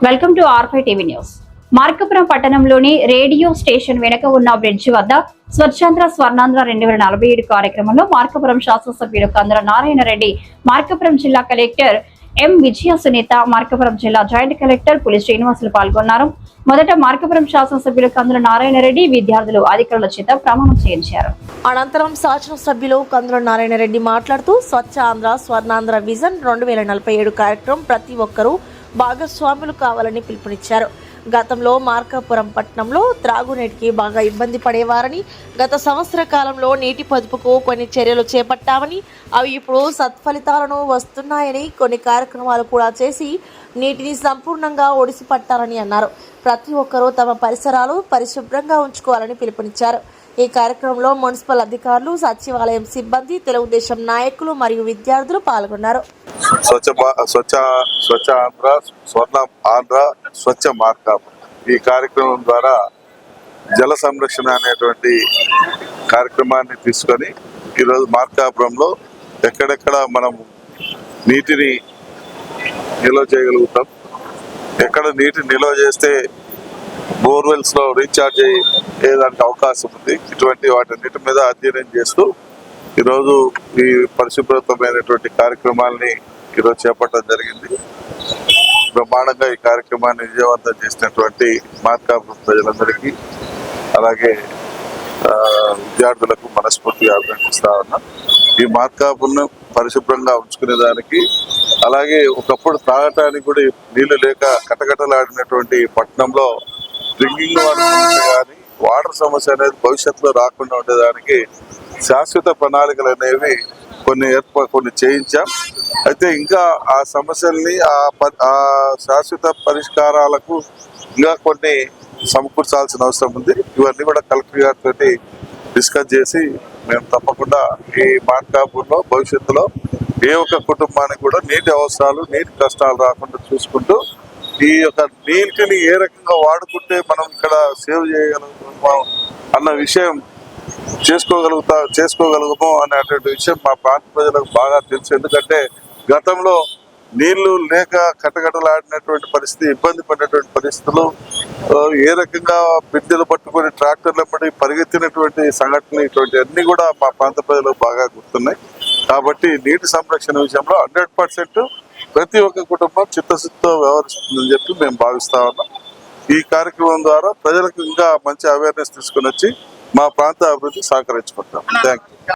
Welcome to R five TV news. Markapuram పట్టణంలోని radio station వెనుక ఉన్న బ్రిడ్జి వద్ద స్వచ్ఛాంధ్ర స్వర్ణాంధ్ర 2047 కార్యక్రమంలో మార్కాపురం శాసనసభ్యుడు కందుల నారాయణ రెడ్డి, మార్కాపురం జిల్లా కలెక్టర్ ఎం విజయ సునీత, మార్కాపురం జిల్లా జాయింట్ కలెక్టర్ పులి శ్రీనివాసులు పాల్గొన్నారు. మొదట మార్కాపురం శాసనసభ్యులు కందుల నారాయణ రెడ్డి విద్యార్థులు అధికారుల చేత ప్రమాణం చేయించారు. అనంతరం శాసనసభ్యులు కందుల నారాయణ రెడ్డి మాట్లాడుతూ స్వచ్ఛ ఆంధ్ర స్వర్ణాంధ్ర విజన్ 2047 కార్యక్రమం ప్రతి ఒక్కరూ భాగస్వాములు కావాలని పిలుపునిచ్చారు. గతంలో మార్కాపురం పట్టణంలో త్రాగునీటికి బాగా ఇబ్బంది పడేవారని, గత సంవత్సర కాలంలో నీటి పొదుపుకు కొన్ని చర్యలు చేపట్టామని, అవి ఇప్పుడు సత్ఫలితాలను వస్తున్నాయని, కొన్ని కార్యక్రమాలు కూడా చేసి నీటిని సంపూర్ణంగా ఒడిసి పట్టాలని అన్నారు. ప్రతి ఒక్కరూ తమ పరిసరాలు పరిశుభ్రంగా ఉంచుకోవాలని పిలుపునిచ్చారు. ఈ కార్యక్రమంలో మున్సిపల్ అధికారులు, సచివాలయం సిబ్బంది, తెలుగుదేశం నాయకులు మరియు విద్యార్థులు పాల్గొన్నారు. స్వచ్ఛ ఆంధ్ర స్వర్ణ ఆంధ్ర స్వచ్ఛ మార్కాపురం ఈ కార్యక్రమం ద్వారా జల సంరక్షణ అనేటువంటి కార్యక్రమాన్ని తీసుకొని ఈరోజు మార్కాపురంలో ఎక్కడెక్కడ మనం నీటిని నిల్వ చేయగలుగుతాం, ఎక్కడ నీటిని నిల్వ చేస్తే బోర్వెల్స్ లో రీఛార్జ్ అయ్యేదానికి అవకాశం ఉంది, ఇటువంటి వాటన్నిటి మీద అధ్యయనం చేస్తూ ఈరోజు ఈ పరిశుభ్రతమైనటువంటి కార్యక్రమాల్ని ఈరోజు చేపట్టడం జరిగింది. బ్రహ్మాండంగా ఈ కార్యక్రమాన్ని విజయవంతం చేసినటువంటి మార్కాపురం ప్రజలందరికీ, అలాగే విద్యార్థులకు మనస్ఫూర్తిగా అభినందిస్తా ఉన్నా. ఈ మార్కాపురం పరిశుభ్రంగా ఉంచుకునే దానికి, అలాగే ఒకప్పుడు తాగటానికి కూడా నీళ్లు లేక కటకటలాడినటువంటి పట్టణంలో డ్రింకింగ్ వాటర్ కానీ వాటర్ సమస్య అనేది భవిష్యత్తులో రాకుండా ఉండేదానికి శాశ్వత ప్రణాళికలు అనేవి కొన్ని చేయించాం. అయితే ఇంకా ఆ సమస్యల్ని ఆ శాశ్వత పరిష్కారాలకు ఇంకా కొన్ని సమకూర్చాల్సిన అవసరం ఉంది. ఇవన్నీ కూడా కలెక్టర్ గారితో డిస్కస్ చేసి మేము తప్పకుండా ఈ మార్కాపూర్లో భవిష్యత్తులో ఏ ఒక్క కుటుంబానికి కూడా నీటి అవసరాలు, నీటి కష్టాలు రాకుండా చూసుకుంటూ ఈ యొక్క నీటిని ఏ రకంగా వాడుకుంటే మనం ఇక్కడ సేవ్ చేయగలుగుతాం అన్న విషయం చేసుకోగలుగుతాం అనేటువంటి విషయం మా ప్రాంత ప్రజలకు బాగా తెలుసు. ఎందుకంటే గతంలో నీళ్లు లేక కటకటలాడినటువంటి పరిస్థితి, ఇబ్బంది పడినటువంటి పరిస్థితులు, ఏ రకంగా బిడ్డలు పట్టుకొని ట్రాక్టర్ల పడి పరిగెత్తినటువంటి సంఘటనలు, ఇటువంటి అన్ని కూడా మా ప్రాంత ప్రజలకు బాగా గుర్తున్నాయి. కాబట్టి నీటి సంరక్షణ విషయంలో 100% ప్రతి ఒక్క కుటుంబం చిత్తశుద్ధితో వ్యవహరిస్తుందని చెప్పి మేము భావిస్తా ఉన్నాం. ఈ కార్యక్రమం ద్వారా ప్రజలకు ఇంకా మంచి అవేర్నెస్ తీసుకుని వచ్చి మా ప్రాంత అభివృద్ధి సహకరించుకుంటాం. Thank you.